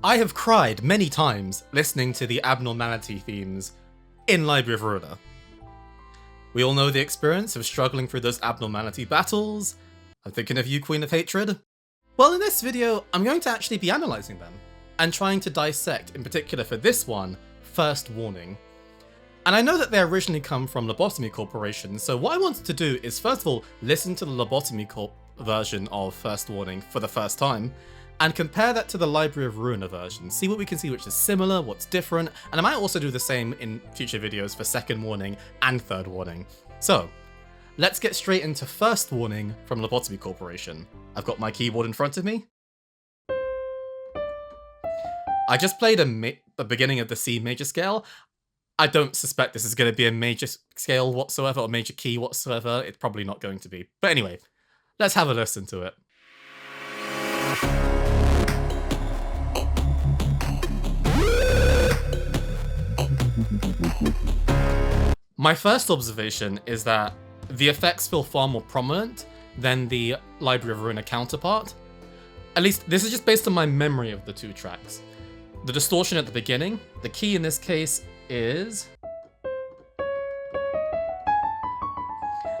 I have cried many times listening to the Abnormality themes in Library of Ruina. We all know the experience of struggling through those Abnormality battles. I'm thinking of you, Queen of Hatred. Well, in this video, I'm going to actually be analysing them, and trying to dissect, in particular for this one, First Warning. And I know that they originally come from Lobotomy Corporation, so what I wanted to do is first of all, listen to the Lobotomy Corp version of First Warning for the first time, and compare that to the Library of Ruina version, see what we can see which is similar, what's different, and I might also do the same in future videos for Second Warning and Third Warning. So, let's get straight into First Warning from Lobotomy Corporation. I've got my keyboard in front of me. I just played the beginning of the C major scale. I don't suspect this is going to be a major scale whatsoever, or major key whatsoever. It's probably not going to be. But anyway, let's have a listen to it. My first observation is that the effects feel far more prominent than the Library of Ruina counterpart. At least, this is just based on my memory of the two tracks. The distortion at the beginning, the key in this case is...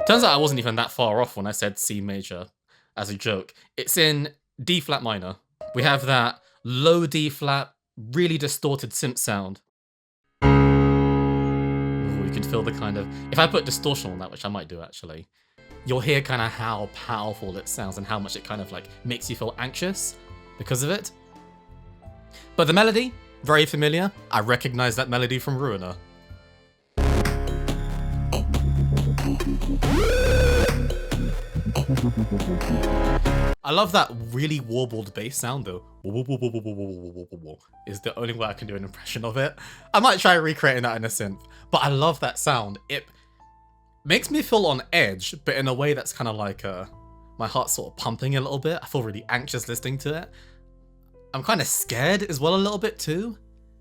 Turns out I wasn't even that far off when I said C major as a joke. It's in D flat minor. We have that low D flat, really distorted synth sound. Ooh, you can feel the kind of... If I put distortion on that, which I might do actually, you'll hear kind of how powerful it sounds and how much it kind of like makes you feel anxious because of it. But the melody, very familiar. I recognize that melody from Ruina. I love that really warbled bass sound though. Is the only way I can do an impression of it. I might try recreating that in a synth, but I love that sound. It makes me feel on edge, but in a way that's kind of like my heart's sort of pumping a little bit. I feel really anxious listening to it. I'm kind of scared as well a little bit too,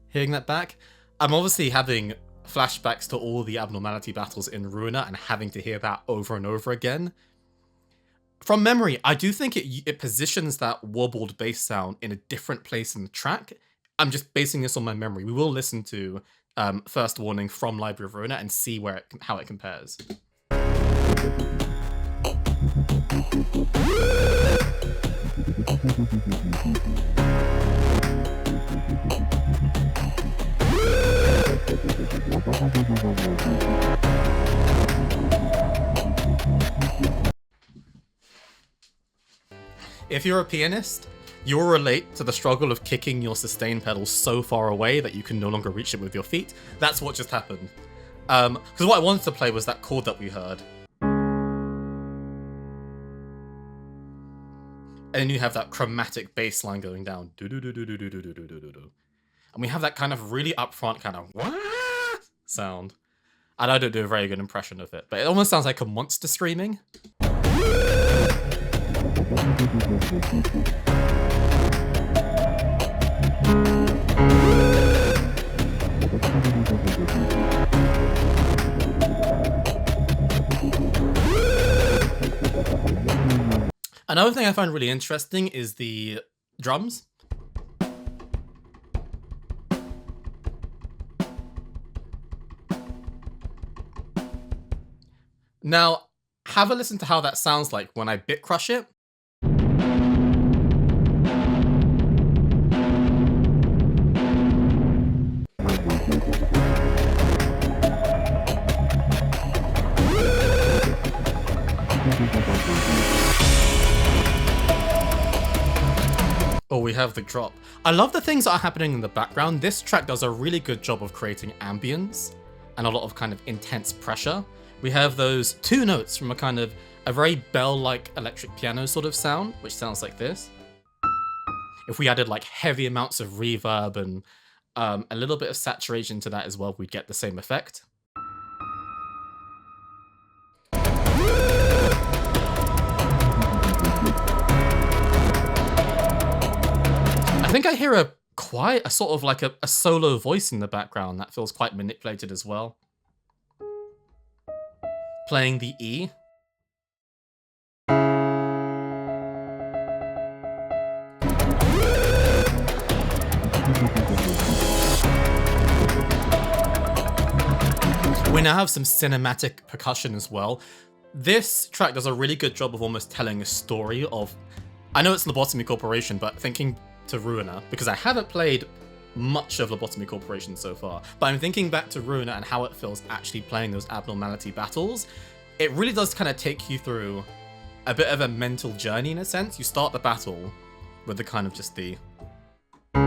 hearing that back. I'm obviously having flashbacks to all the Abnormality battles in Ruina and having to hear that over and over again. From memory, I do think it positions that warbled bass sound in a different place in the track. I'm just basing this on my memory. We will listen to First Warning from Library of Ruina and see how it compares. If you're a pianist, you'll relate to the struggle of kicking your sustain pedal so far away that you can no longer reach it with your feet. That's what just happened. Because what I wanted to play was that chord that we heard. And then you have that chromatic bass line going down. And we have that kind of really upfront kind of sound. And I don't do a very good impression of it, but it almost sounds like a monster screaming. Another thing I find really interesting is the drums. Now, have a listen to how that sounds like when I bit crush it. Oh, we have the drop. I love the things that are happening in the background. This track does a really good job of creating ambience and a lot of kind of intense pressure. We have those two notes from a very bell-like electric piano sort of sound, which sounds like this. If we added like heavy amounts of reverb and a little bit of saturation to that as well, we'd get the same effect. I think I hear a sort of like a solo voice in the background that feels quite manipulated as well. Playing the E. We now have some cinematic percussion as well. This track does a really good job of almost telling a story of... I know it's Lobotomy Corporation, but thinking to Ruina, because I haven't played much of Lobotomy Corporation so far, but I'm thinking back to Ruina and how it feels actually playing those Abnormality battles. It really does kind of take you through a bit of a mental journey in a sense. You start the battle with the kind of just the... And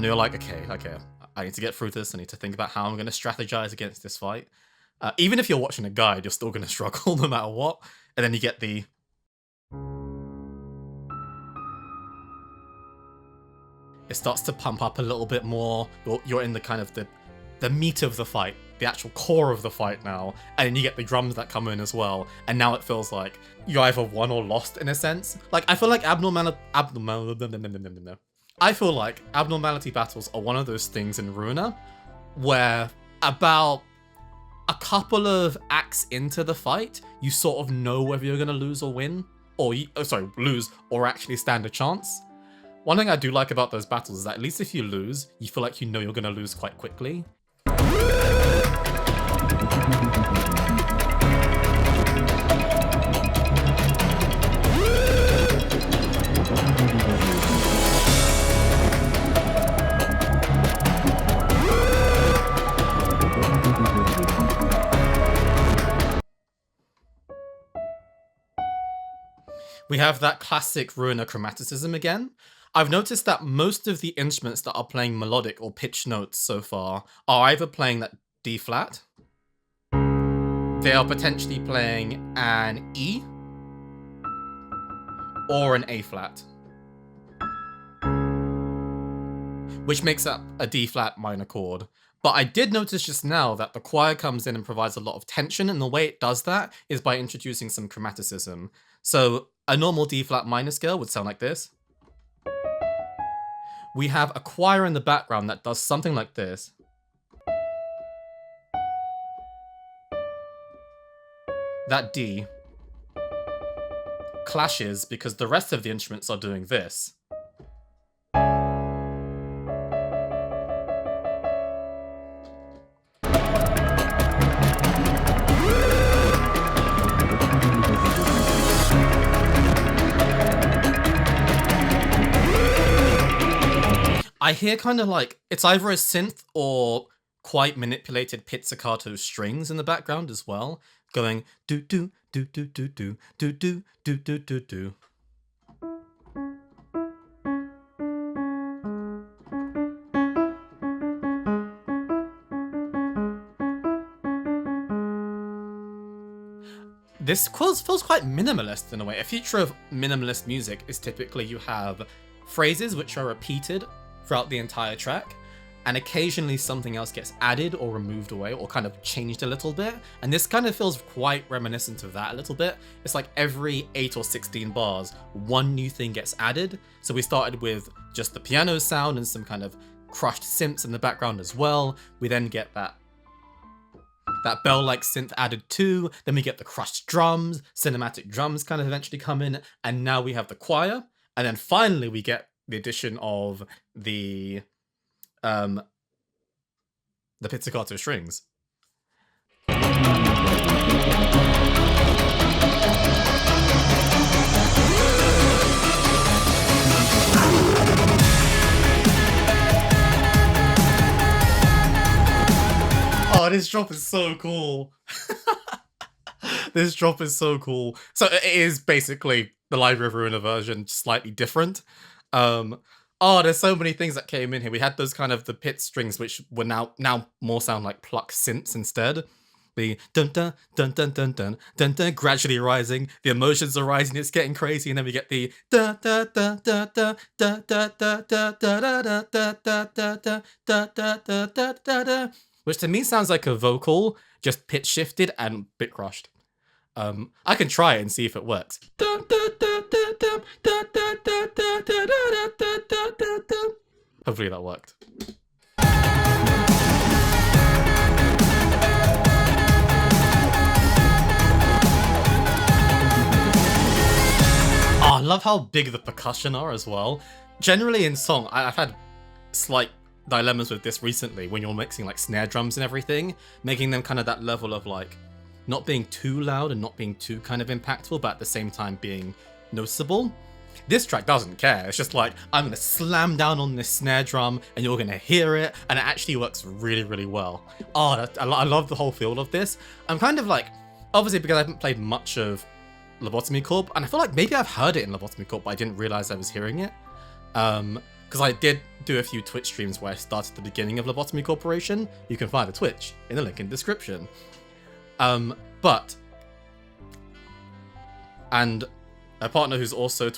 you're like, okay, I need to get through this. I need to think about how I'm going to strategize against this fight. Even if you're watching a guide, you're still going to struggle no matter what. And then you get the... It starts to pump up a little bit more. You're in the kind of the meat of the fight, the actual core of the fight now. And then you get the drums that come in as well. And now it feels like you either won or lost in a sense. Like, I feel like I feel like Abnormality battles are one of those things in Ruina where about a couple of acts into the fight, you sort of know whether you're going to lose or win, or lose or actually stand a chance. One thing I do like about those battles is that at least if you lose, you feel like you know you're going to lose quite quickly. We have that classic Ruina chromaticism again. I've noticed that most of the instruments that are playing melodic or pitch notes so far are either playing that D flat, they are potentially playing an E, or an A flat, which makes up a D flat minor chord. But I did notice just now that the choir comes in and provides a lot of tension, and the way it does that is by introducing some chromaticism. So a normal D flat minor scale would sound like this. We have a choir in the background that does something like this. That D clashes because the rest of the instruments are doing this. I hear kind of like, it's either a synth or quite manipulated pizzicato strings in the background as well, going do do do do do do do do do do do do. This feels quite minimalist in a way. A feature of minimalist music is typically you have phrases which are repeated throughout the entire track, and occasionally something else gets added or removed away or kind of changed a little bit, and this kind of feels quite reminiscent of that a little bit. It's like every 8 or 16 bars, one new thing gets added. So we started with just the piano sound and some kind of crushed synths in the background as well. We then get that bell-like synth added too, then we get the crushed drums, cinematic drums kind of eventually come in, and now we have the choir, and then finally we get the addition of the pizzicato strings. Oh, this drop is so cool. This drop is so cool. So it is basically the Library of Ruina version, slightly different. Oh, there's so many things that came in here. We had those kind of the pit strings, which were now more sound like plucked synths instead. The dun dun dun dun dun dun dun dun gradually rising. The emotions are rising. It's getting crazy, and then we get the da da da da da da da da da da da da da da da da da da da, which to me sounds like a vocal just pitch shifted and bit crushed. I can try it and see if it works. Hopefully that worked. Oh, I love how big the percussion are as well. generally in song, I've had slight dilemmas with this recently when you're mixing like snare drums and everything, making them kind of that level of like not being too loud and not being too kind of impactful, but at the same time being noticeable. This track doesn't care. It's just like, I'm gonna slam down on this snare drum and you're gonna hear it, and it actually works really, really well. Oh, I love the whole feel of this. I'm kind of like, obviously because I haven't played much of Lobotomy Corp, and I feel like maybe I've heard it in Lobotomy Corp, but I didn't realize I was hearing it. Because I did do a few Twitch streams where I started the beginning of Lobotomy Corporation. You can find the Twitch in the link in the description. And a partner who's also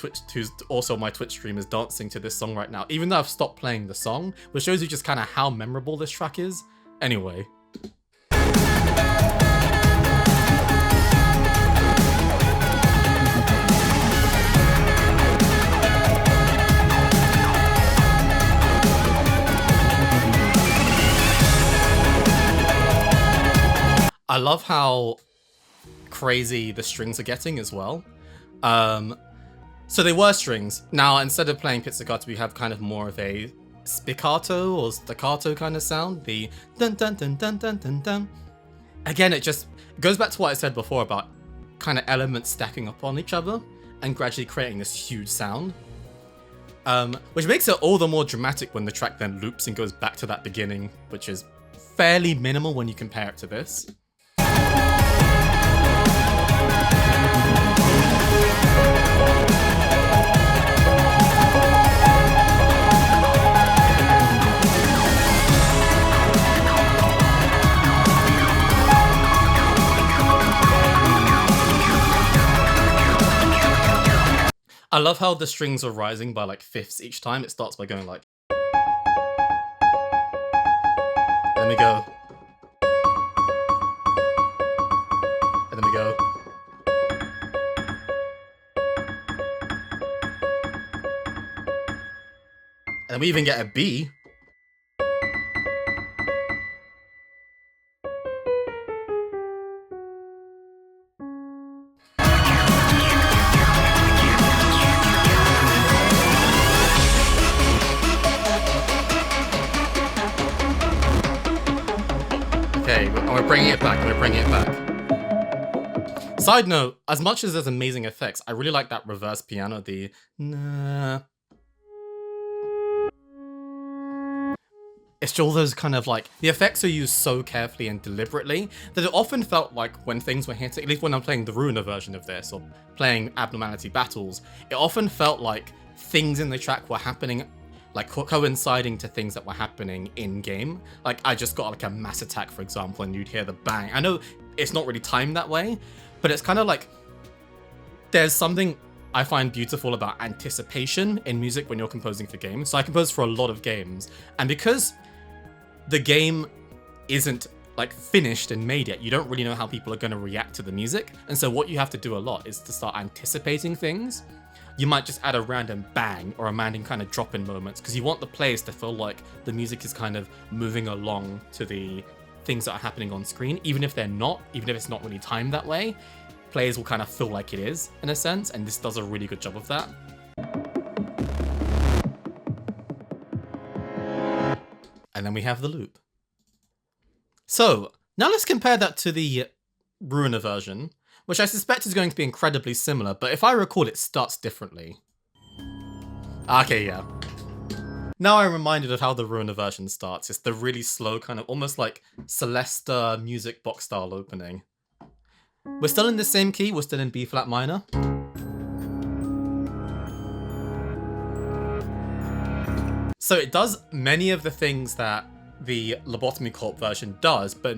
my Twitch stream is dancing to this song right now, even though I've stopped playing the song, which shows you just kind of how memorable this track is. Anyway. I love how crazy the strings are getting as well. So they were strings. Now, instead of playing pizzicato, we have kind of more of a spiccato or staccato kind of sound. The dun dun dun dun dun dun dun. Again, it just goes back to what I said before about kind of elements stacking up on each other and gradually creating this huge sound. Which makes it all the more dramatic when the track then loops and goes back to that beginning, which is fairly minimal when you compare it to this. I love how the strings are rising by like fifths each time. It starts by going like... Then we go... And then we go... And then we even get a B. Okay, we're bringing it back, Side note, as much as there's amazing effects, I really like that reverse piano, the nah. It's all those kind of like, the effects are used so carefully and deliberately that it often felt like when things were hitting, at least when I'm playing the Ruina version of this or playing Abnormality battles, it often felt like things in the track were happening, like coinciding to things that were happening in game. Like I just got like a mass attack, for example, and you'd hear the bang. I know it's not really timed that way, but it's kind of like, there's something I find beautiful about anticipation in music when you're composing for games. So I compose for a lot of games, and because the game isn't like finished and made yet, you don't really know how people are going to react to the music. And so what you have to do a lot is to start anticipating things. You might just add a random bang or a random kind of drop in moments because you want the players to feel like the music is kind of moving along to the things that are happening on screen, even if they're not, even if it's not really timed that way. Players will kind of feel like it is in a sense, and this does a really good job of that. And then we have the loop. So now let's compare that to the Ruina version, which I suspect is going to be incredibly similar, but if I recall, it starts differently. Okay, yeah. Now I'm reminded of how the Ruina version starts. It's the really slow kind of, almost like Celesta music box style opening. We're still in the same key, we're still in B flat minor. So it does many of the things that the Lobotomy Corp version does, but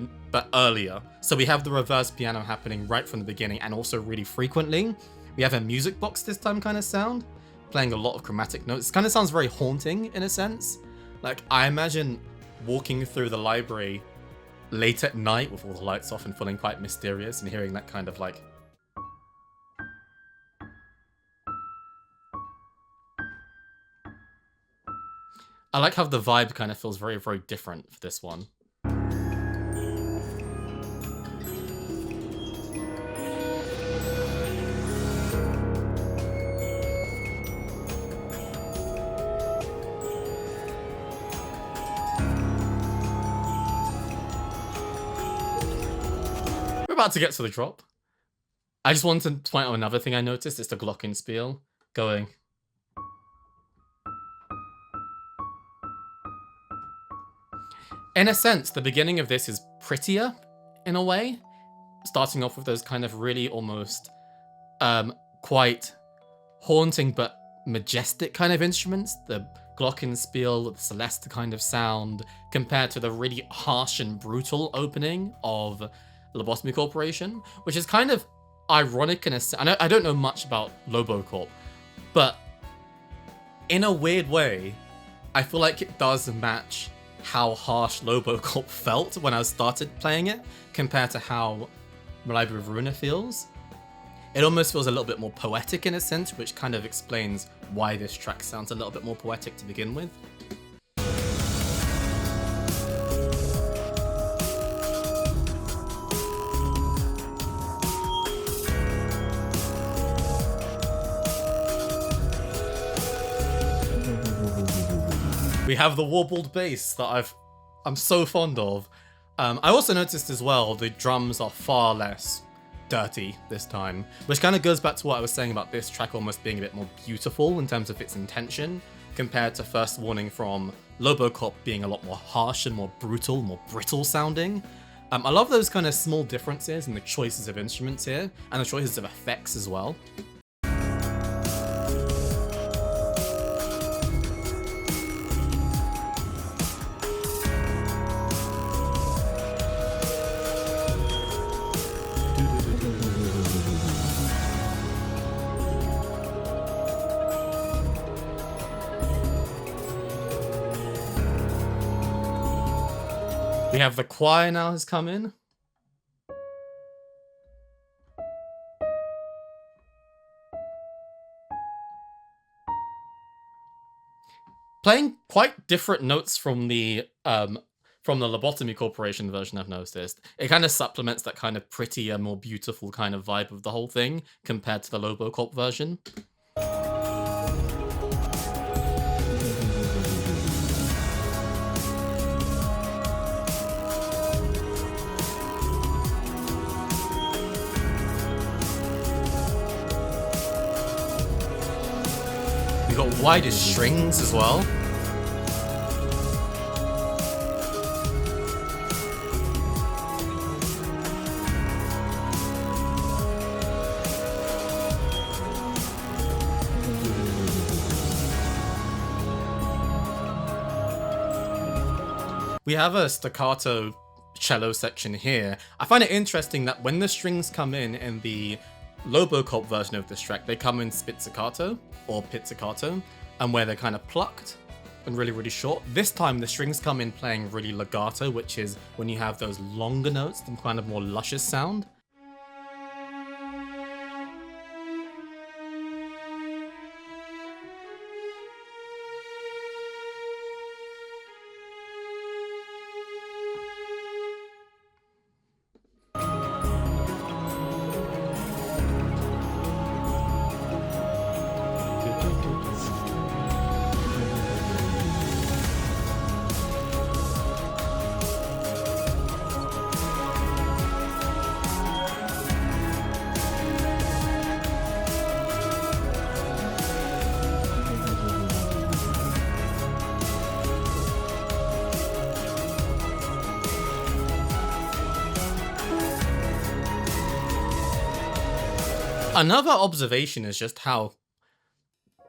earlier. So we have the reverse piano happening right from the beginning and also really frequently. We have a music box this time kind of sound, playing a lot of chromatic notes. It kind of sounds very haunting in a sense. Like I imagine walking through the library late at night with all the lights off and feeling quite mysterious and hearing that kind of like... I like how the vibe kind of feels very, very different for this one. about to get to the drop. I just wanted to point out another thing I noticed. It's the glockenspiel going. In a sense, the beginning of this is prettier, in a way. Starting off with those kind of really almost quite haunting but majestic kind of instruments. The glockenspiel, the celeste kind of sound, compared to the really harsh and brutal opening of Lobotomy Corporation, which is kind of ironic in a sense. I don't know much about Lobocorp, but in a weird way, I feel like it does match how harsh Lobocorp felt when I started playing it, compared to how Library of Ruina feels. It almost feels a little bit more poetic in a sense, which kind of explains why this track sounds a little bit more poetic to begin with. We have the warbled bass that I'm so fond of. I also noticed as well the drums are far less dirty this time, which kind of goes back to what I was saying about this track almost being a bit more beautiful in terms of its intention, compared to First Warning from Lobocorp being a lot more harsh and more brutal, more brittle sounding. I love those kind of small differences in the choices of instruments here, and the choices of effects as well. We have the choir now has come in. Playing quite different notes from the Lobotomy Corporation version, I've noticed. It kind of supplements that kind of prettier, more beautiful kind of vibe of the whole thing compared to the Lobocorp version. We've got wider strings as well. We have a staccato cello section here. I find it interesting that when the strings come in the Lobocorp version of this track, they come in spizzicato or pizzicato, and where they're kind of plucked and really, really short. This time the strings come in playing really legato, which is when you have those longer notes, the kind of more luscious sound. Another observation is just how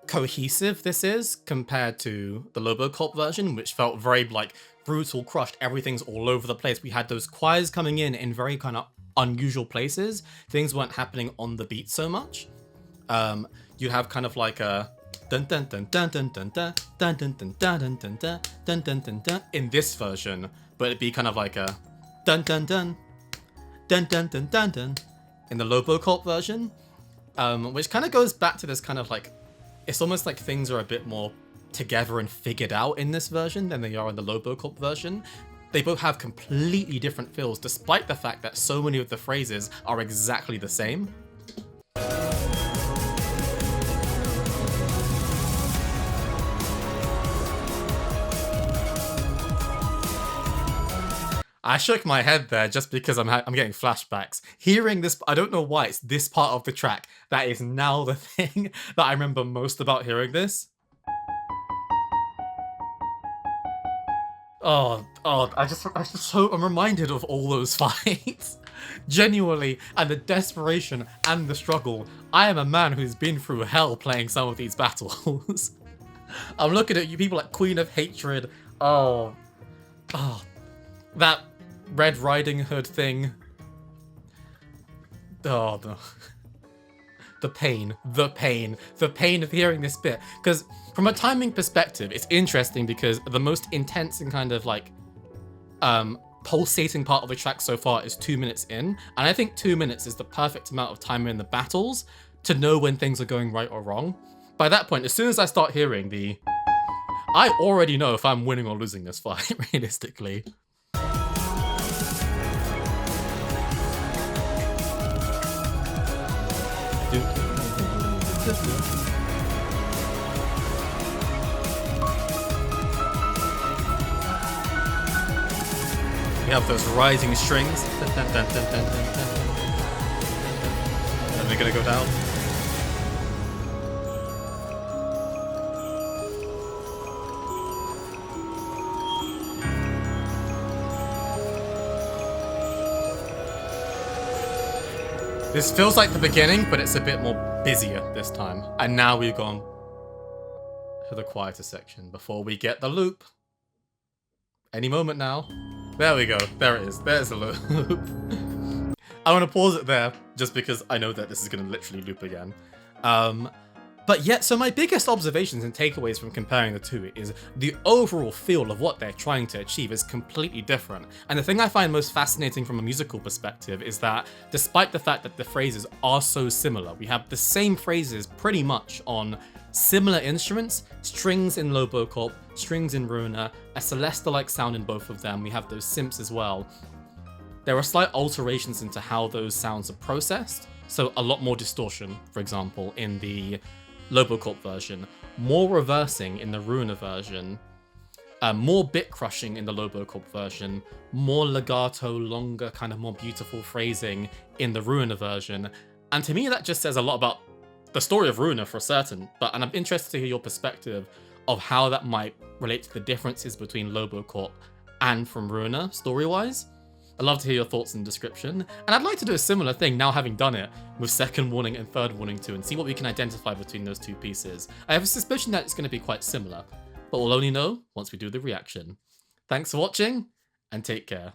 cohesive this is compared to the Lobocorp version, which felt very like brutal, crushed, everything's all over the place. We had those choirs coming in very kind of unusual places. Things weren't happening on the beat so much. You have kind of like a dun dun dun dun dun dun dun dun dun dun dun dun dun dun dun dun dun in this version, but it'd be kind of like a dun dun dun dun dun dun dun dun in the Lobocorp version. Which kind of goes back to this kind of like, it's almost like things are a bit more together and figured out in this version than they are in the Lobocorp version. They both have completely different feels, despite the fact that so many of the phrases are exactly the same. I shook my head there just because I'm getting flashbacks. Hearing this, I don't know why, it's this part of the track that is now the thing that I remember most about hearing this. I'm reminded of all those fights. Genuinely, and the desperation and the struggle. I am a man who's been through hell playing some of these battles. I'm looking at you people like Queen of Hatred. Oh, that Red Riding Hood thing. Oh, no. The pain of hearing this bit. Because from a timing perspective, it's interesting because the most intense and kind of like pulsating part of the track so far is 2 minutes in. And I think 2 minutes is the perfect amount of time in the battles to know when things are going right or wrong. By that point, as soon as I start hearing I already know if I'm winning or losing this fight, realistically. We have those rising strings. And they're gonna go down. This feels like the beginning, but it's a bit more busier this time. And now we've gone to the quieter section before we get the loop. Any moment now. There we go. There it is. There's the loop. I want to pause it there just because I know that this is going to literally loop again. But yeah, so my biggest observations and takeaways from comparing the two is the overall feel of what they're trying to achieve is completely different. And the thing I find most fascinating from a musical perspective is that despite the fact that the phrases are so similar, we have the same phrases pretty much on similar instruments, strings in Lobocorp, strings in Ruina, a Celesta-like sound in both of them, we have those synths as well. There are slight alterations into how those sounds are processed, so a lot more distortion, for example, in the Lobocorp version, more reversing in the Ruina version, more bit crushing in the Lobocorp version, more legato, longer, kind of more beautiful phrasing in the Ruina version, and to me that just says a lot about the story of Ruina for certain, and I'm interested to hear your perspective of how that might relate to the differences between Lobocorp and from Ruina, story-wise. I'd love to hear your thoughts in the description, and I'd like to do a similar thing now having done it with Second Warning and Third Warning too, and see what we can identify between those two pieces. I have a suspicion that it's going to be quite similar, but we'll only know once we do the reaction. Thanks for watching, and take care.